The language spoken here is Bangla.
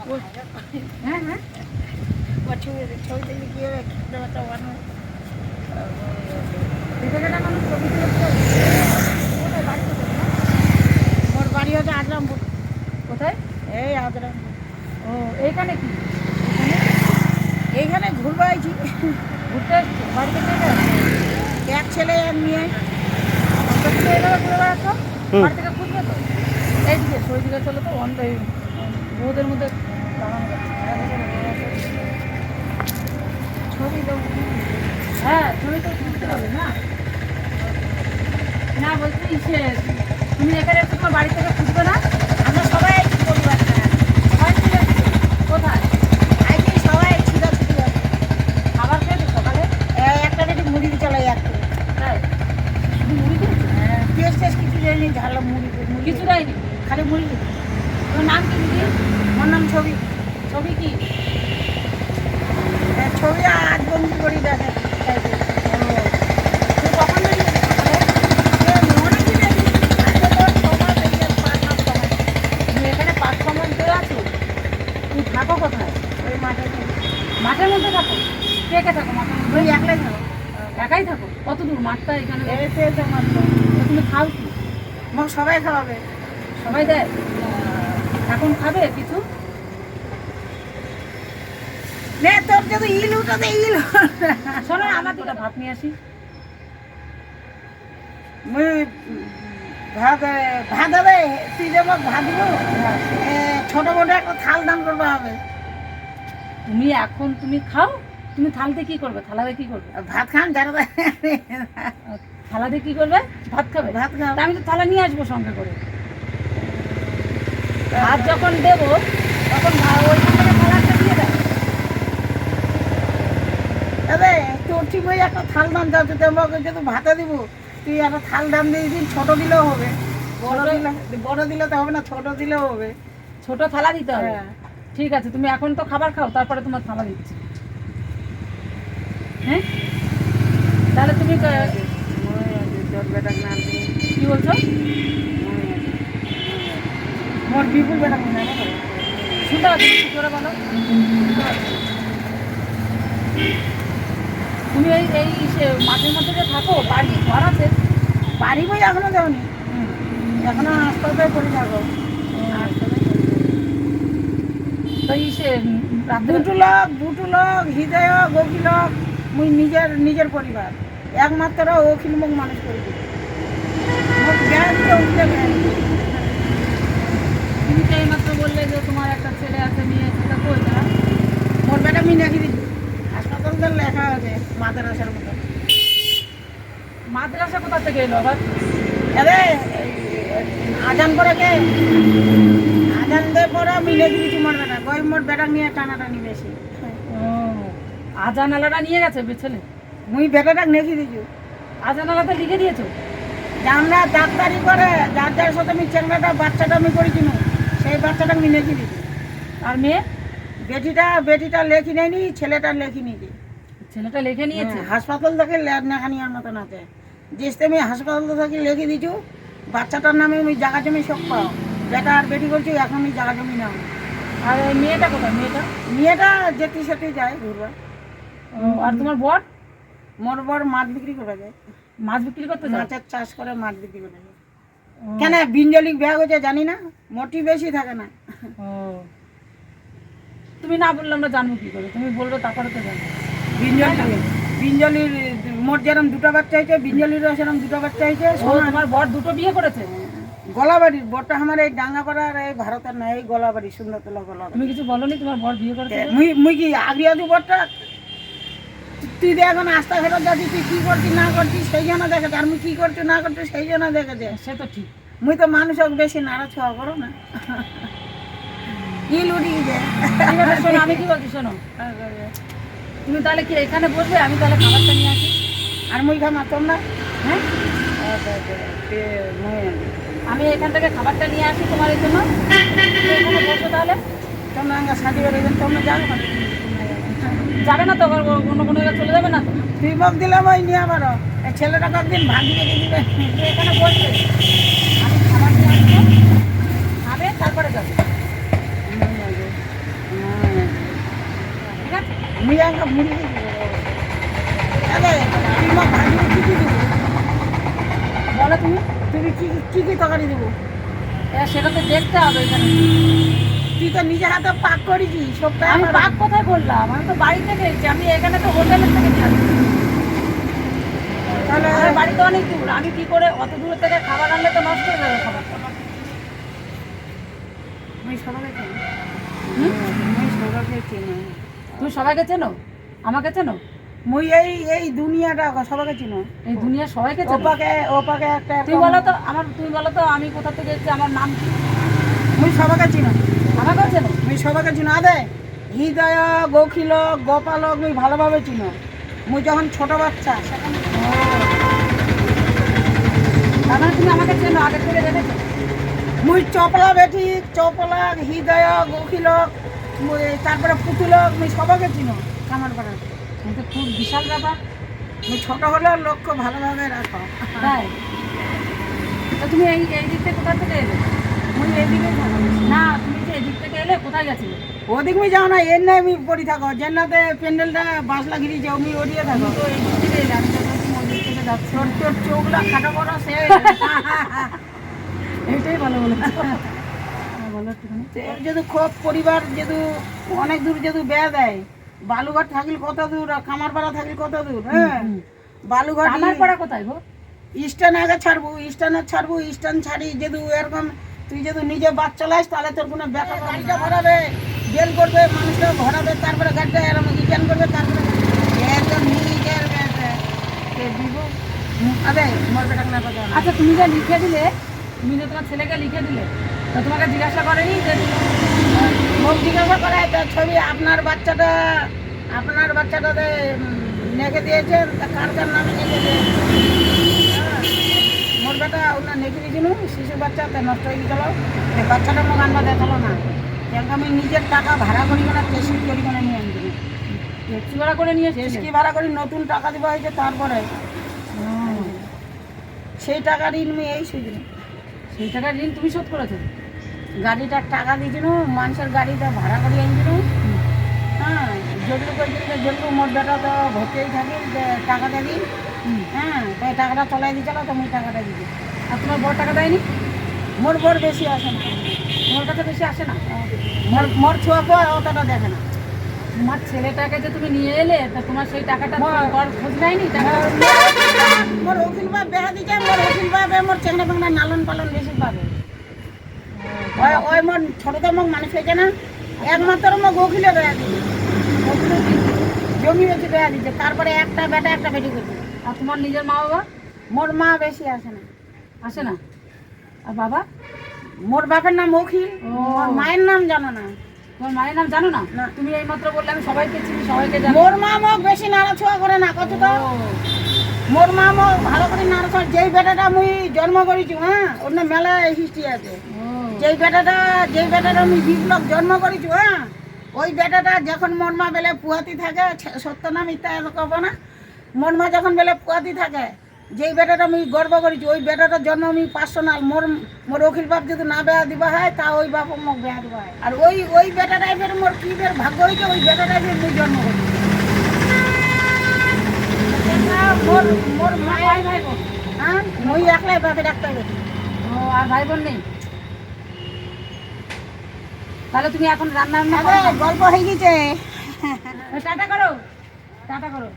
হ্যাঁ হ্যাঁ ছবিতে গিয়ে খেতে বাচ্চা বানানো মানুষ ছবি তুলেছে। কোথায় বাড়ি কোথায়? ওর বাড়ি হচ্ছে আজরামপুর। কোথায়? এই আজরামপুর। ও এইখানে কি? এইখানে ঘুরবে আইছি, ঘুরতে এসছো? বাড়িতে কে কে আছে? এক ছেলে এক মেয়ে। তো তুমি এইভাবে ঘুরে বেড়াচ্ছ, বাড়ি থেকে খুঁজবে তো। এইদিকে ওইদিকে চলো তো, অন্ধ বউদের মধ্যে দাঁড়ানো যাচ্ছে। ছবি দেবো। হ্যাঁ ছবি তো তুলতে হবে না। না বলছি তুমি এখানে এসে তোমার বাড়ি থেকে খুঁজবে না? আমরা সবাই আইছি পরিবারটা। সবাই মিলে এসেছো? কোথায়? আইছি সবাই ছিটাছুটি আছে। খাবার খেয়েছো সকালে? একটা বেটি মুড়ি চলে যাচ্ছে। তাই শুধু মুড়ি দিয়েছো? পেঁয়াজ টেস্ট কিছু দেয়নি, ঝাল মুড়ি কিছু দেয়নি? খালি মুড়ি দিয়েছে। তোর নাম কি দিদি? আমার নাম ছবি। ছবি কি? ছবি আজ বন্দি করি দেখে। তুই কখন বেরিয়েছিস সকালে? তুমি এখানে 5-6 মাস ধরে আছো? তুমি থাকো কোথায়? ওই মাঠে মাঠের মধ্যে থাকো? কে কে থাকো মাঠের মধ্যে? ওই একলাই থাকো। একাই থাকো? কত দূর মাঠটা এখানে? এসে মাত্র তো তুমি খাও কি? মোক সবাই খাওয়াবে। সবাই দেয়? এখন খাবে কিছু? নে তোর যদি ইল উঠাতে ইল শোনো আমার দিকে ভাত নিয়ে আসি। মুই ভাত ভাত হবে, তুই যে মোক ভাত দিব। ছোট মোটো একটা থাল দান করবে হবে। তুমি খাও। তুমি থালাতে কি করবে? থালাতে কি করবে? ভাত খান যারা থালাতে কি করবে? ভাত খাবে? ভাত খাও। তা আমি তো থালা নিয়ে আসবো সঙ্গে করে। ভাত যখন দেবো তখন ওইখান থেকে থালাটা দিয়ে দেয়। আরে তোর ঠিক ওই একটা থাল দান যাচ্ছে, তোমাকে যদি ভাতে দিব তুই একটা থাল দান দিয়ে দিন। ছোট দিলেও হবে, বড় দিলে তো হবে না, ছোট দিলেও হবে। ছোট থালা দিতে হবে? হ্যাঁ। ঠিক আছে, তুমি এখন তো খাবার খাও, তারপরে তোমার থালা দিচ্ছি। হ্যাঁ তাহলে তুমি কি বলছো? মোর বিপুল বেটা মনে হয়। শুনতে পাচ্ছি, কি করে বলো? তুমি এই মাঠের মধ্যে যে থাকো, বাড়ি ঘর আছে? বাড়ি বই এখনো যাওনি, এখনো হাসপাতালে পড়ে থাকো। তো বুটু লোক হৃদয় গভীর লোক মুই নিজের পরিবার একমাত্র অখিল মুখ মানুষ করে দিই। তুমি তো এইমাত্র বললে যে তোমার একটা ছেলে আছে, মেয়ে আছে, তা কই তারা? মোর বেটা মিনাকি দিচ্ছি হাসপাতাল লেখা আছে মাদ্রাসার মতো। মাদ্রাসা কোথা থেকে এলো আবার? আরে আজান করে কে আজান দিয়ে পরে মিনাকি দিচ্ছি মোর বেটা। গই মোর বেটা নিয়ে টানাটানি বেশি। ও আজানালাটা নিয়ে গেছে ছেলে? মুই বেটাটা নেকি দিচ্ছি। আজানালাতে লিখে দিয়েছো? আমরা ডাক্তারি করে যার সাথে আমি চেংড়াটা বাচ্চাটা আমি করেছি না, সেই বাচ্চাটা আমি নেকি দিচ্ছি। আর মেয়ে? বেটিটা লেখি নেয়নি, ছেলেটা লেখি নিয়েছি। ছেলেটা লিখে নিয়েছে? হাসপাতাল থেকে লেখানিয়ার মতন আছে। যেতে আমি হাসপাতাল থেকে লিখে দিচ্ছি। বাচ্চাটার নামে আমি জায়গা জমি সব পাও। বেটা আর বেটি করছি, এখন আমি জায়গা জমি নাও। আর ওই মেয়েটা কোথায়? মেয়েটা যেতে সেতে যায় ঘুরবা। আর তোমার বর? মোর বর মাছ বিক্রি করে যায়। মাছ বিক্রি করতে যায়? মাছের চাষ করে মাছ বিক্রি করে যায়। কেন বিঞ্জলিক ব্যাগ হয়েছে জানি না, মোটি বেশি থাকে না। ও তুমি না বললে আমরা জানবো কি করে? তুমি বললো তারপরে তো জানবো। বিঞ্জলির মোট যেরকম দুটো বাচ্চা হয়েছে, বিঞ্জলিরও সেরকম দুটো বাচ্চা হয়েছে। তোমার বর দুটো বিয়ে করেছে? গলাবাড়ির বরটা আমার এই ডাঙ্গাপাড়ার এই ভারতের না, এই গলাবাড়ি সুন্দরতলা গলাবাড়ি। তুমি কিছু বলনি তোমার বর বিয়ে করেছে? মুই কি আগিয়া দি বরটা তুই এখন আস্থা ফেরত যাচ্ছি, তুই কি করছিস না করছিস সেই জন্য দেখেছে। আর মুই কি করছি না করছি সেই জন্য দেখেছে। সে তো ঠিক। মুই তো মানুষকে বেশি নাড়া ছোঁয়া করো না, কি লুটি যায়। শোনো আমি কি বলছি শোনো, তুমি তাহলে কি এখানে বসবে? আমি তাহলে খাবারটা নিয়ে আসি। আর মুই খাম তোমরা। হ্যাঁ আমি এখান থেকে খাবারটা নিয়ে আসি তোমার এই জন্য। এখানে বসো তাহলে। তোমরা সাথী বেরোবেন, তোমরা যাবে না। যাবে না তো? অন্য কোনো জায়গায় চলে যাবে না তো? তুই বক দিলাম ওই নিয়ে আবারও এই ছেলেটা কয়েকদিন ভাগি রেখে দিবে। এখানে বসবে, আমি খাবার নিয়ে আসবো, খাবে তারপরে যাবে। তুমি কি কি কি তরকারি দেবো? সেটা তো দেখতে হবে এখানে। তুই তো নিজে হাতে পাক করেছি সবটা। আমি পাক কোথায় করলাম? আমি তো বাড়িতে খেয়েছি, আমি এখানে তো হোটেলের থেকে নিয়ে আসি। তাহলে আমার বাড়িতে অনেক দূর, আমি কি করে অত দূর থেকে খাবার আনলে তো নষ্ট হয়ে যাবে খাবারটা। আমি সবাইকে চিনি। হুম? আমি সবাইকে চিনি। তুমি সবাইকে চেনো? আমাকে চেনো? মুই এই এই দুনিয়াটা সবাইকে চিনো। এই দুনিয়া সবাইকে চেনো? ওপাকে একটা তুমি বলো তো তুমি বলো তো আমি কোথা থেকে এসেছি, আমার নাম কি? মুই সবাইকে চিনো। আমাকেও চেনো? মুই সবাইকে চিনো। আদে হৃদয় গোখিলক গোপালক মুই ভালোভাবে চিনো। মুই যখন ছোট বাচ্চা সেখানে তার মানে তুমি আমাকে চেনো, আগে থেকে দেখেছো? মুই চপলা বেটি চপলা হৃদয় গোখিলক তারপরে পুতুলক মুই সবাইকে চিনো আমার পাড়ার। কিন্তু খুব বিশাল ব্যাপার। মুই ছোট হলেও লক্ষ্য ভালোভাবে রাখো। তাই? তো তুমি এই এই দিক থেকে কোথা থেকে এলে? মুই এইদিকে থাকো। না, তুমি যে এদিক থেকে এলে কোথায় গেছিলে? ওদিক মুই যাও না, এর নাই আমি পড়ি থাকো জেন্নাতে প্যান্ডেলটা বাসলা ঘিরি যাও মুই ওদিকে থাকো। তো এই দিক থেকে এলে, আমি তো তুমি ওই দিক থেকে যাচ্ছ। তোর তোর চোখলা খাটো বড় সে এইটাই ভালো বলেছো। বলো একটুখানি। তোর যদি খুব পরিবার যদি অনেক দূর যদি বেয়া দেয়, বালুঘাট থাকলে কত দূর আর কামারপাড়া থাকলে কত দূর। হ্যাঁ বালুঘাট আমার পাড়া কোথায় গো? স্ট্যান্ড আগে ছাড়বো, স্ট্যান্ড ছাড়ি যদি এরকম তুই যদি নিজে বাস চালাস তাহলে তোর কোনো ব্যাপার। গাড়িটা ভরাবে বেল করবে মানুষটা ভরাবে তারপরে গাড়িটা এরকম রিটার্ন করবে তারপরে একদম নিজের দিব। আরে মোর বেটা না কথা। আচ্ছা, তুমি যে লিখে দিলে, তুমি যে তোমার ছেলেকে লিখে দিলে, তো তোমাকে জিজ্ঞাসা করেনি যে মুখ জিজ্ঞাসা করে তার ছবি আপনার বাচ্চাটা নেখে দিয়েছেন তা কার কার নামে নেখে দিয়েছে। মোর বেটা ওনার নেখে দিয়েছিল শিশু বাচ্চা তা নষ্ট হয়ে গেছিল। এই বাচ্চাটা মুখ আনবা দেখালো না, কেন আমি নিজের টাকা ভাড়া করি না টেস্কি করি না নিয়ে আনবি। ট্যাক্সি ভাড়া করে নিয়ে টেস্কি ভাড়া করি নতুন টাকা দেওয়া হয়েছে তারপরে সেই টাকা ঋণ আমি এই সুযোগ সেই টাকা ঋণ তুমি শোধ করেছো? গাড়িটার টাকা দিয়েছিল মানুষের গাড়িটা ভাড়া করে আনছিল। হ্যাঁ যেটুকু মোট বেটা তো ভর্তিই থাকি যে টাকাটা দিই। হ্যাঁ তাই টাকাটা চলাই দিয়েছিল তো আমি টাকাটা দিদি। আর তোমার বড় টাকা দেয়নি? মোর বড় বেশি আসে না, তোমার কাছে বেশি আসে না? মোর ছোয়াকে অতটা দেখে না। তোমার ছেলেটাকে যে তুমি নিয়ে এলে, তা তোমার সেই টাকাটা বড় খোঁজ নেয়নি? টাকাটা মোর উকিল বাপ বেড়া দিচ্ছে, মোর উকিল বাপ মোর চেংড়া ফেংড়া নালন পালন বেশি পাবে। ওই মোর ছোটতে মোক মানুষ হয়েছে না, একমাত্র মোক উকিলে বেড়া দিচ্ছে, জমি বেশি বেড়া দিচ্ছে, তারপরে একটা বেটা একটা বেটি করছে। আর তোমার নিজের মা বাবা? মোর মা বেশি আসে না। আসে না? আর বাবা? মোর বাপের নাম উকিল, মোর মায়ের নাম জানো না? তোমার মায়ের নাম জানো না? না। তুমি এই মাত্র বললে আমি সবাইকে চিনি, সবাইকে জানি। মোর মা মোক বেশি নাড়াছোয়া করে না কত তো। মোর মা মোক ভালো করে নাড়াছোয়া, যেই বেটাটা মুই জন্ম করেছি হ্যাঁ ওর না মেলা হিস্ট্রি আছে। যেই বেটাটা আমি বিপ্লব জন্ম করেছি হ্যাঁ ওই বেটাটা যখন মোর মা বেলে পুয়াতি থাকে, সত্য না মিথ্যা কব না, মোর মা যখন বেলে পুয়াতি থাকে যেই বেটাটা আমি গর্ব করেছি ওই বেটাটার জন্য আমি পার্সোনাল মোর উকিল বাপ যদি না বেয়া দিবা হয় তা ওই বাপ মোক বেয়া দিবা হয়। আর ওই বেটাটাই ফের মোর কি ফের ভাগ্য হয়েছে ওই বেটাটাই ফের মুই জন্ম করেছি। মোর মায়ের ভাই বোন? হ্যাঁ মুই একলাই বাপে ডাক্তার গেছি। ও, আর ভাই বোন নেই? তাহলে তুমি এখন রান্না বান্না করো না? গল্প হয়ে গেছে। টাটা করো, টাটা করো।